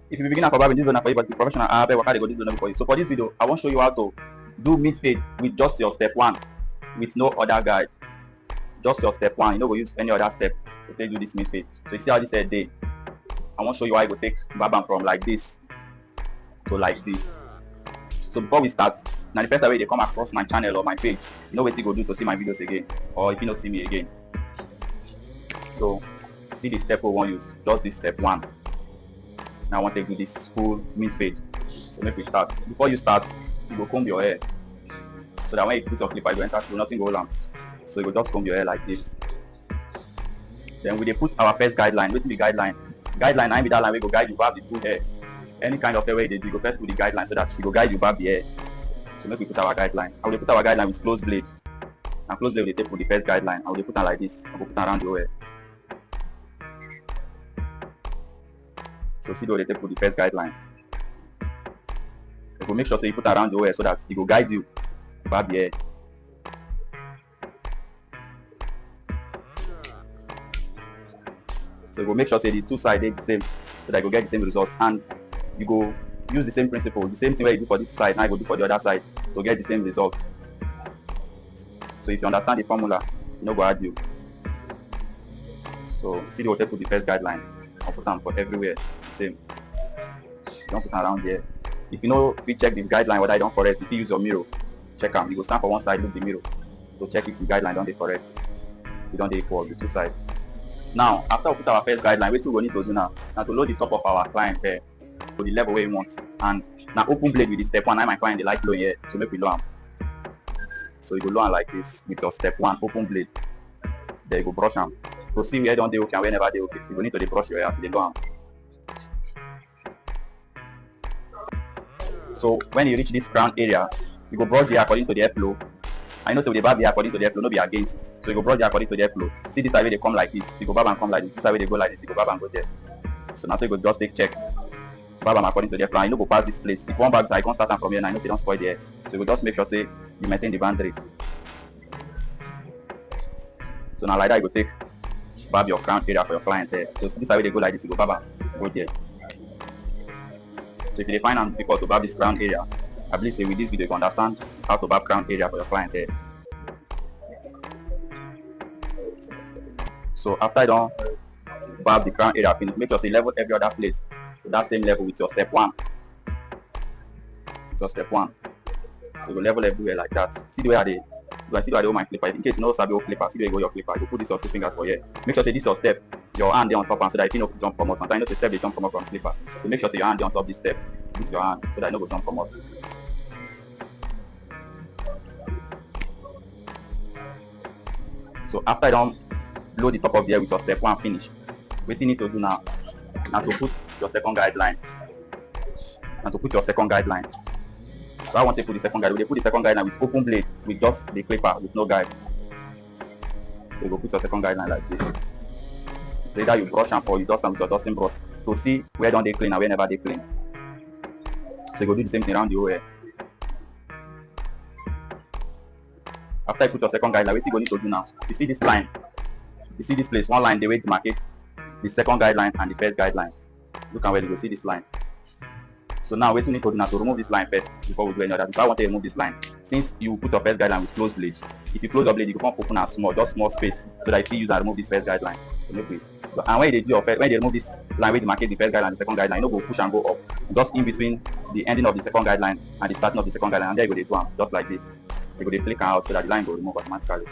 If you begin for barbing, this video for you, but the professional I will go this video for you. So for this video, I want to show you how to do mid fade with just your step 1, with no other guide. Just your step 1. You don't go use any other step to take do this mid fade. So you see how this head day. I want to show you how you go take barbing from like this to like this. So before we start, now the first way they come across my channel or my page, you know what you go do to see my videos again, or if you don't see me again. So see the step we want use, just this step 1. Now I want to do this full mid fade. So make we start. Before you start, you go comb your hair, so that when you put your clipper, you enter through, nothing go wrong. So you go just comb your hair like this. Then we put our first guideline. Wait till the guideline. Guideline, I be that line we go guide you back the full hair. Any kind of hair way they do, you go first put the guideline so that you go guide you back the hair. So make we put our guideline. I will put our guideline with close blade. And close blade we take for the first guideline. I will put it like this. I will put it around your hair. So see the way they take for the first guideline. You go make sure so you put around your hair so that it will guide you back the hair. So you go make sure say the two sides are the same, so that you go get the same result. And you go use the same principle, the same thing where you do for this side, now you go do for the other side to get the same results. So if you understand the formula, you know go argue. So see the way they put the first guideline. I'll put them for everywhere the same. You don't put them around there. If you know, if you check the guideline whether I don't correct, if you use your mirror, check them. You go stand for one side, look the mirror to check if the guideline don't be correct. You don't equal the two sides. Now, after we put our first guideline, what we need to do now to load the top of our client hair to the level where we want. And now open blade with the step 1. I my client they like low here, so make we low them. So you go low them like this with your step 1 open blade. Then you go brush them. To see where don't they okay and whenever they okay. You go need to brush your hair as they low them. So when you reach this crown area, you go brush the hair according to the airflow. I know so they barb the according to the airflow, no be against. So you go brush the according to the airflow. See this side where they come like this. You go barb and come like this. This side where they go like this. You go barb and go there. So now so you go just take check. Barb and according to the airflow. I know go pass this place. If one barb side, I can't start from here and I know so don't spoil the air. So you go just make sure say you maintain the boundary. So now like that you go take barb your crown area for your client here. So this side where they go like this, you go barb and go there. So if you find out difficult to barb this crown area, I believe say with this video you can understand how to barb crown area for your client here. So after you don't barb the crown area finish, make sure you level every other place to that same level with your step 1. With your step 1. So you level everywhere like that. See the way you can see the way I hold my clipper. In case you know sabi hold clipper, see the way you go your clipper. You put this your 2 fingers for here. Make sure say this your step, your hand there on top, and so that you don't jump from out. Sometimes you know say step they jump from out from clipper. So make sure say your hand there on top this step. This is your hand, so that you don't go jump from out. So after you don't load the top of the hair with your step 1 finish, what you need to do now to put your second guideline. So I want to put the second guideline. We put the second guideline with open blade, with just the clipper, with no guide. So you go put your second guideline like this. So either you brush and or you dust them with your dusting brush to see where don't they clean and whenever they clean. So you go do the same thing around the whole hair. After you put your second guideline, what you go need to do now? You see this line. You see this place, one line, the way to market the second guideline and the first guideline. Look at where you go see this line. So now what you need to do now to remove this line first before we do any other. So I want to remove this line. Since you put your first guideline with closed blade, if you close your blade, you can open a small, just small space so that if you use and remove this first guideline. So and when they do your first, when they remove this line where to market the first guideline and the second guideline, you don't go push and go up. Just in between the ending of the second guideline and the starting of the second guideline, and there you go they do them, just like this. You go they flick out so that the line will remove automatically.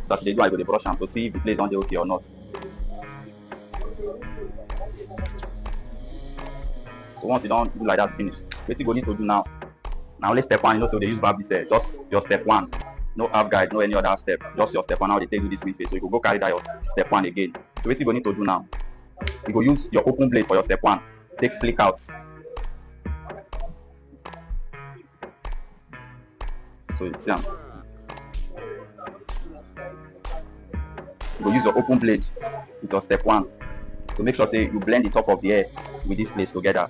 That's the do I go the brush and to see if the blade on the okay or not. So once you don't do like that, finish. What you go need to do now? Now only step 1, you know, so they use barb this hair. Just your step 1. No half guide, no any other step. Just your step 1. Now they take you this mid face. So you go carry that your step 1 again. So what you go need to do now? You go use your open blade for your step 1. Take flick out. So it's You go use your open blade with your step 1 to make sure say you blend the top of the hair with this place together.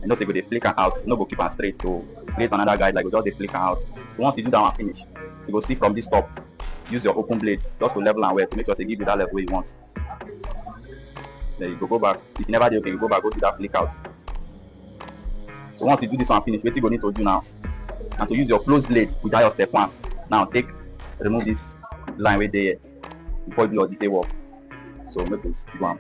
You know, so you go they flick out, no go keep on straight to create another guide like you just they flick out. So once you do that one finish, you go see from this top, use your open blade just to level and wear to make sure say give you that level where you want. Then you go back. If you never do okay, you go back, go do that flick out. So once you do this one finish, what you go need to do now, and to use your close blade without your step 1. Now remove this line right there before you do your detail work. So make this one.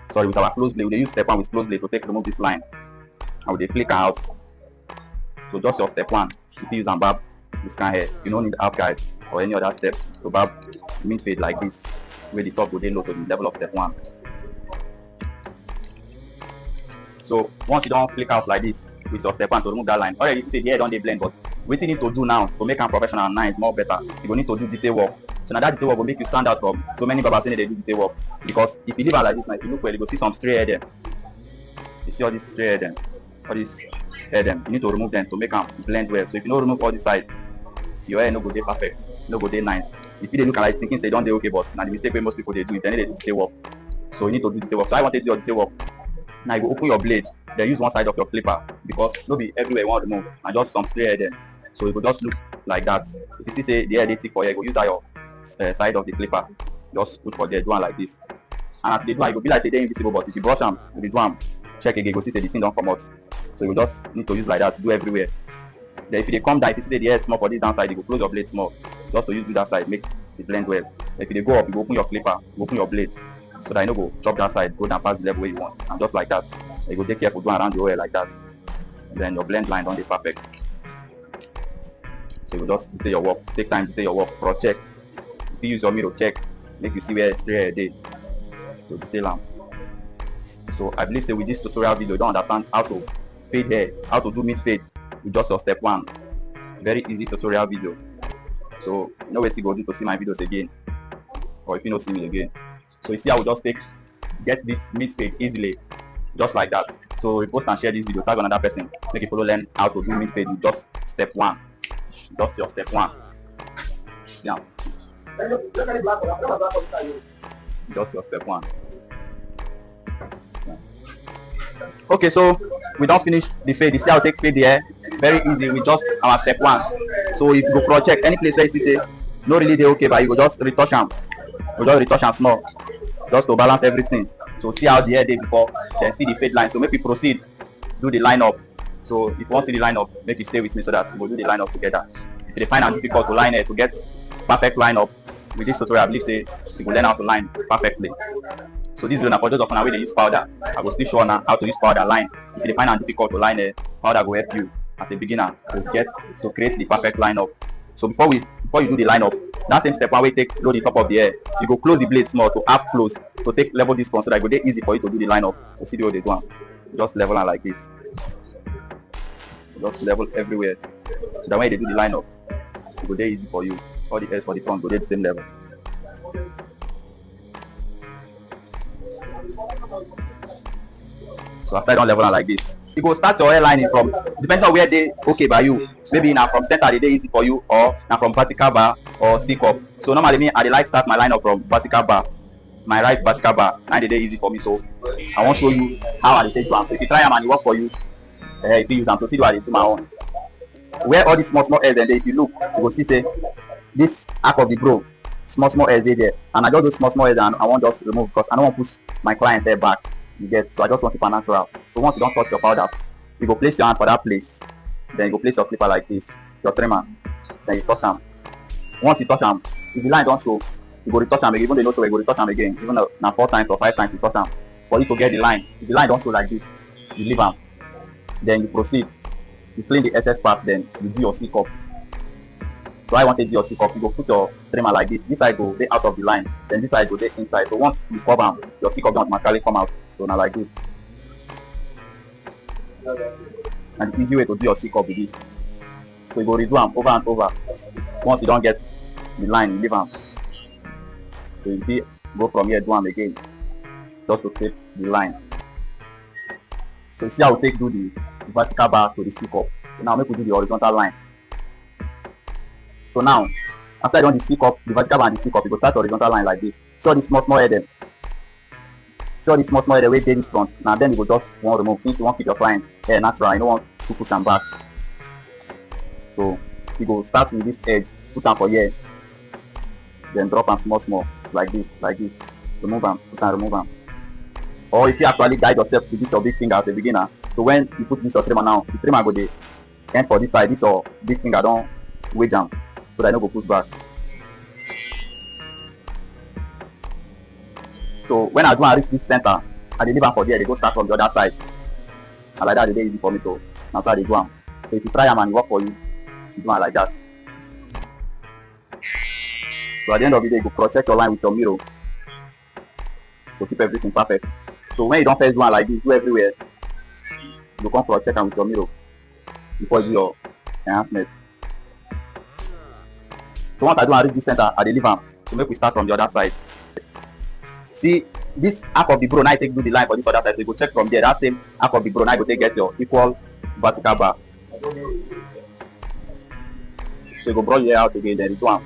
Sorry, with our close blade, we use step 1 with close blade to remove this line, and we flick out. So just your step 1. If you use and barb this kind here, you don't need half guide or any other step to barb mid fade like this, where the top go dey low to the level of step 1. So once you don't flick out like this with your step 1 to remove that line, already see the hair don't dey blend, but what you need to do now to make am professional and nice more better, you go need to do detail work. So now that detail work will make you stand out from so many barbers when they do detail work. Because if you leave out like this now, if you look well, you go see some stray hair there. You see all these stray hair there, all these hair there. You need to remove them to make them blend well. So if you don't remove all this side, your hair no go dey perfect, no go dey nice. If you dey look like thinking say don't dey okay, but now the mistake where most people they do it, then they do detail work. So you need to do detail work. So I want to do your detail work. Now you go open your blade, then use one side of your clipper, because no be everywhere you want to remove, and just some stray hair there. So it will just look like that. If you see say the hair dey thick for here, go use that your side of the clipper, just put for there, do one like this. And as they do, it will be like say they're invisible, but if you brush them, if you do them, check again, go see say the thing don't come out. So you just need to use like that, do everywhere. Then if you come down, if you see the hair small for this downside, you go close your blade small, just to use that side, make it blend well. If you go up, you go open your clipper, you open your blade, so that you know go chop that side, go down past the level where you want, and just like that. So you go take careful, go around the hair like that, and then your blend line don't be perfect. So you just detail your work, take time to detail your work, cross check. If you use your mirror, check, make you see where stray hair dey to detail them. So I believe say with this tutorial video, you don't understand how to fade hair, how to do mid fade with just your step 1. Very easy tutorial video. So you know what you go do to see my videos again, or if you don't see me again. So you see I will just get this mid fade easily, just like that. So repost and share this video, tag another person, make you follow learn how to do mid fade with just step 1. Just your step 1. Yeah. Just your step 1. Yeah. Okay, so we don't finish the fade. You see how to take fade here? Very easy with just our step 1. So if you go project any place where you see say no really they okay, but you go just retouch them. You just retouch them small, just to balance everything. So see how the hair dey before, then see the fade line. So make we proceed, do the line up. So if you want to see the line up, make you stay with me so that we'll do the line up together. If you find it difficult to line it to get perfect line up with this tutorial, I believe say you will learn how to line perfectly. So this video for those of you where they use powder, I will still show now how to use powder line. If you find it difficult to line it, powder will help you as a beginner to create the perfect line up. So before you do the line up, that same step 1 we take load the top of the hair, you go close the blade small to half close to take level this one so that it will be easy for you to do the line up. So see the way they do, just level like this, just level everywhere, so that when they do the line up, it will be easy for you. All the hairs for the front will be the same level. So after I don't level like this, you go start your hair lining from, depending on where they okay by you. Maybe now from center they easy for you, or now from vertical bar or C cup. So normally me I like start my line up from vertical bar, my right vertical bar, and they easy for me. So I want to show you how I take one. If you try them and it work for you, if you use them to see what I do my own. Where all these small hairs and if you look, you will see say this arc of the brow, small hairs there, and I just those small hairs and I want just remove because I don't want to push my client hair back. You get, so I just want to keep a natural. So once you don't touch your powder, you go place your hand for that place, then you go place your clipper like this, your trimmer, then you touch them. Once you touch them, if the line don't show, you go retouch them again. Even they don't show, you go retouch them again. Even now 4 times or 5 times you touch them for you to get the line. If the line don't show like this, you leave them. Then you proceed. You clean the excess part, then you do your C cup. So I want to do your C cup. You go put your trimmer like this. This side go they out of the line, then this side go they inside. So once you cover them, your C cup don't automatically come out. So now like this. And the easy way to do your C cup with this. So you go redo them over and over. Once you don't get the line, you leave them. So you go from here, do them again, just to create the line. So you see how we do the vertical bar to the C cup. So now make we do the horizontal line. So now, after I done the C cup, the vertical bar and the C cup, you go start the horizontal line like this. See all the small head then. See all the small head the way they this front. Now then you go just want to remove, since you want to keep your client hair natural, you don't want to push them back. So you go start with this edge, put am for here, then drop am small like this, remove am, put am, remove am. Or if you actually guide yourself with this your big finger as a beginner, so when you put this your trimmer now, the trimmer go dey end for this side, this your big finger don wedge am so that e no go push back. So when I do and reach this center, I dey leave am for there, they go start from the other side. And like that, dey easy for me, so na so I dey do am. So if you try am and e work for you, you do am like that. So at the end of the day, you go cross-check your line with your mirror to keep everything perfect. So when you don't first do one like this, do everywhere, you come cross-check am with your mirror before you do your enhancement. So once I do and reach this center, I dey leave am. So make we start from the other side. See this arc of the bro, now I take do the line for this other side. So you go check from there. That same arc of the bro, now you go take get your equal vertical bar. So you go brush it out again, then redo am.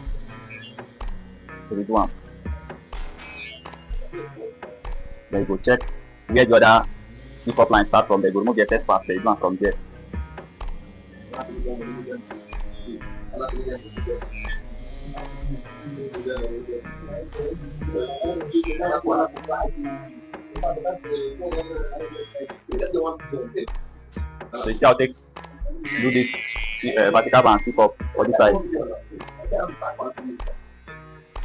Then you go check where the other C-cup line start from there. You go remove the excess part, you do am from there. So you see how take do this vertical bar and C-cup for this side.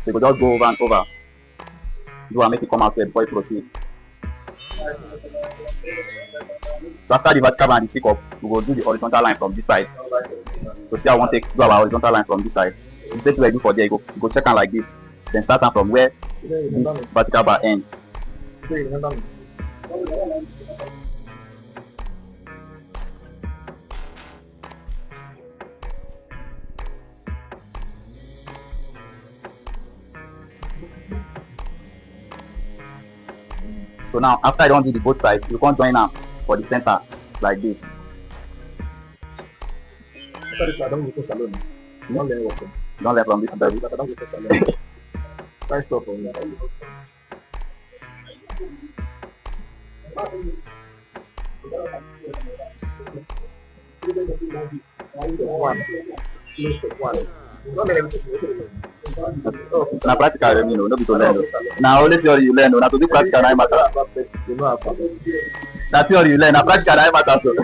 So you go just go over and over. Do and make it come out here before you proceed. So after the vertical bar and the C-cup, we go do the horizontal line from this side. So see, I want to do our horizontal line from this side. The same thing I do for there, you go check am like this. Then start am from where this vertical bar end. So now, after I don't do the both sides, you can't join am for the center like this. I don't go to salon. Don't learn work. Don't learn from this side. I don't go to salon. Try stop on that. Na practical, you know, no be to learn. Na only theory you learn, na to do practical na matter. Na theory you learn, na practical na matter so.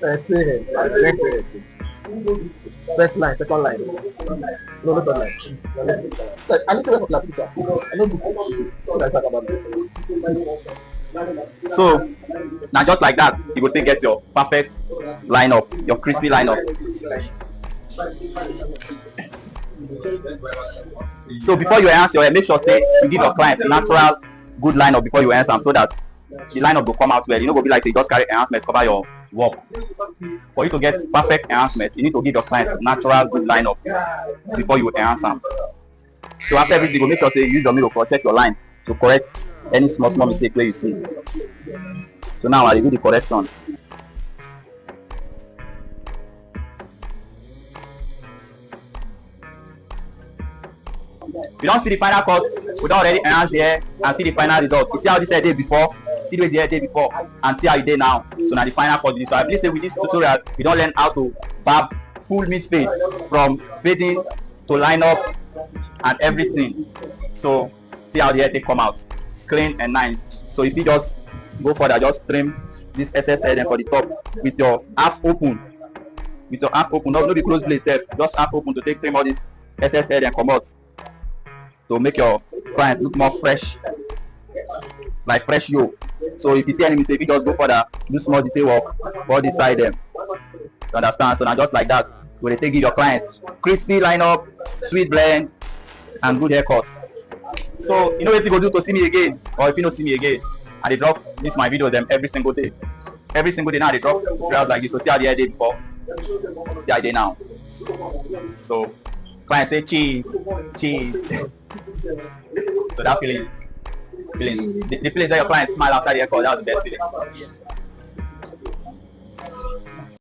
Experience, first line, second line, no third line. So I need to work for class, sir. I know what I talk about. So now just like that, you go take get your perfect lineup, your crispy lineup. So before you enhance your hair, make sure say you give your clients a natural good lineup before you enhance them, so that the lineup will come out well. You know, go be like say you just carry enhancement cover your work. For you to get perfect enhancement, you need to give your clients natural good lineup before you enhance them. So after everything, go make sure say you use your mirror to check your line to correct any small mistake where you see. So now I will do the correction. You don't see the final cut, we don't already enhance the hair and see the final result. You see how this hair did before, see the way the hair did before, and see how it did now. So now the final cut. So I believe say with this tutorial, we don't learn how to barb full mid fade from fading to line up and everything. So see how the hair take come out, clean and nice. So if you just go further, just trim this excess hair then for the top with your half open. With your half open, not the close blade step, just half open to take trim all this excess hair and come out. To make your client look more fresh, like fresh yo. So if you see any mistake, you just go further, do small detail work for this side them. You understand? So now just like that, when they take your clients crispy lineup, sweet blend, and good haircut. So you know what you go do to see me again, or if you don't see me again, and they drop this my video them every single day. Every single day now they drop tutorials like this. So see how the hair did before, see how they did now. So client say cheese. So that feeling, the feeling that your client smile after the haircut, that's the best feeling.